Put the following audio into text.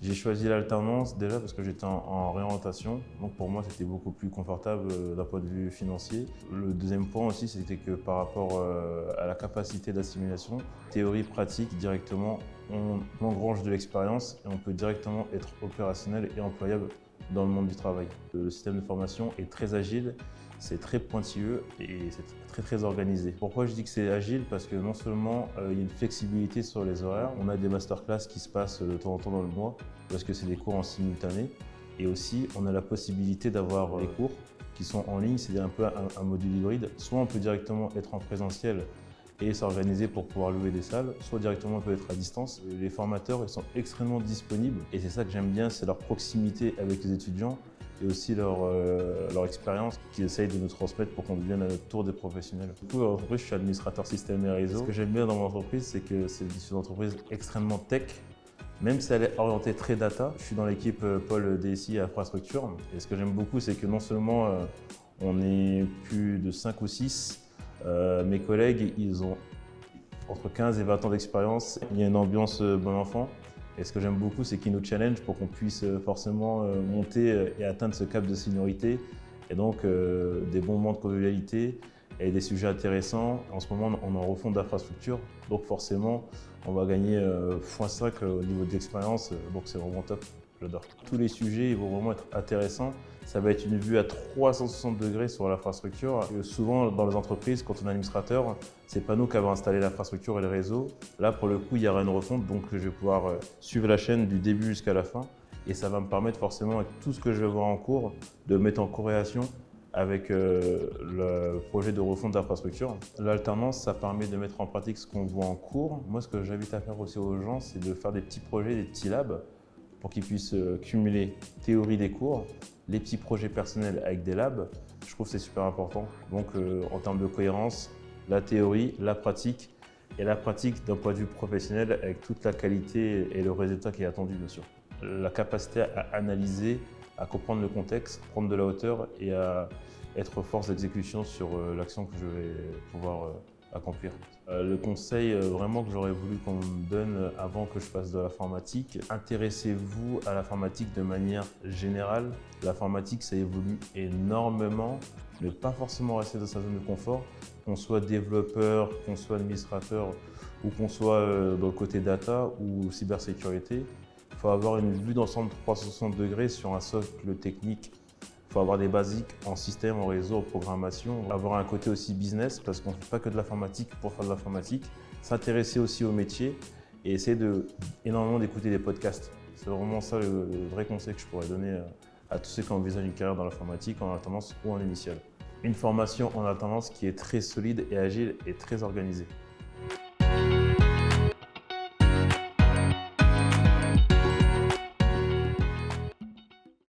J'ai choisi l'alternance déjà parce que j'étais en réorientation, donc pour moi c'était beaucoup plus confortable d'un point de vue financier. Le deuxième point aussi, c'était que par rapport à la capacité d'assimilation, théorie, pratique, directement, on engrange de l'expérience et on peut directement être opérationnel et employable dans le monde du travail. Le système de formation est très agile, c'est très pointilleux et c'est très organisé. Pourquoi je dis que c'est agile? Parce que non seulement il y a une flexibilité sur les horaires, on a des masterclass qui se passent de temps en temps dans le mois parce que c'est des cours en simultané, et aussi on a la possibilité d'avoir des cours qui sont en ligne, c'est un peu un module hybride. Soit on peut directement être en présentiel et s'organiser pour pouvoir louer des salles, soit directement on peut être à distance. Les formateurs, ils sont extrêmement disponibles et c'est ça que j'aime bien, c'est leur proximité avec les étudiants et aussi leur expérience qu'ils essayent de nous transmettre pour qu'on devienne à notre tour des professionnels. Du coup, en entreprise, je suis administrateur système et réseau. Ce que j'aime bien dans mon entreprise, c'est que c'est une entreprise extrêmement tech, même si elle est orientée très data. Je suis dans l'équipe pôle DSI et infrastructure. Et ce que j'aime beaucoup, c'est que non seulement on est plus de 5 ou 6, mes collègues, ils ont entre 15 et 20 ans d'expérience. Il y a une ambiance bon enfant. Et ce que j'aime beaucoup, c'est qu'ils nous challenge pour qu'on puisse forcément monter et atteindre ce cap de seniorité. Et donc des bons moments de convivialité et des sujets intéressants. En ce moment, on est en refonte d'infrastructure. Donc forcément, on va gagner x5 au niveau de l'expérience. Donc c'est vraiment top. J'adore. Tous les sujets ils vont vraiment être intéressants. Ça va être une vue à 360 degrés sur l'infrastructure. Souvent, dans les entreprises, quand on est administrateur, c'est pas nous qui avons installé l'infrastructure et le réseau. Là, pour le coup, il y aura une refonte, donc je vais pouvoir suivre la chaîne du début jusqu'à la fin. Et ça va me permettre forcément, avec tout ce que je vais voir en cours, de mettre en corrélation avec le projet de refonte d'infrastructure. L'alternance, ça permet de mettre en pratique ce qu'on voit en cours. Moi, ce que j'invite à faire aussi aux gens, c'est de faire des petits projets, des petits labs, pour qu'ils puissent cumuler théorie des cours, les petits projets personnels avec des labs. Je trouve que c'est super important. Donc en termes de cohérence, la théorie, la pratique, et la pratique d'un point de vue professionnel avec toute la qualité et le résultat qui est attendu bien sûr. La capacité à analyser, à comprendre le contexte, prendre de la hauteur et à être force d'exécution sur l'action que je vais pouvoir accomplir. Le conseil vraiment que j'aurais voulu qu'on me donne avant que je fasse de l'informatique, intéressez-vous à l'informatique de manière générale. L'informatique, ça évolue énormément, mais pas forcément rester dans sa zone de confort. Qu'on soit développeur, qu'on soit administrateur ou qu'on soit dans le côté data ou cybersécurité, il faut avoir une vue d'ensemble 360 degrés sur un socle technique. Il faut avoir des basiques en système, en réseau, en programmation, avoir un côté aussi business parce qu'on ne fait pas que de l'informatique pour faire de l'informatique, s'intéresser aussi au métier et essayer énormément d'écouter des podcasts. C'est vraiment ça le vrai conseil que je pourrais donner à tous ceux qui envisagent une carrière dans l'informatique, en alternance ou en initiale. Une formation en alternance qui est très solide et agile et très organisée.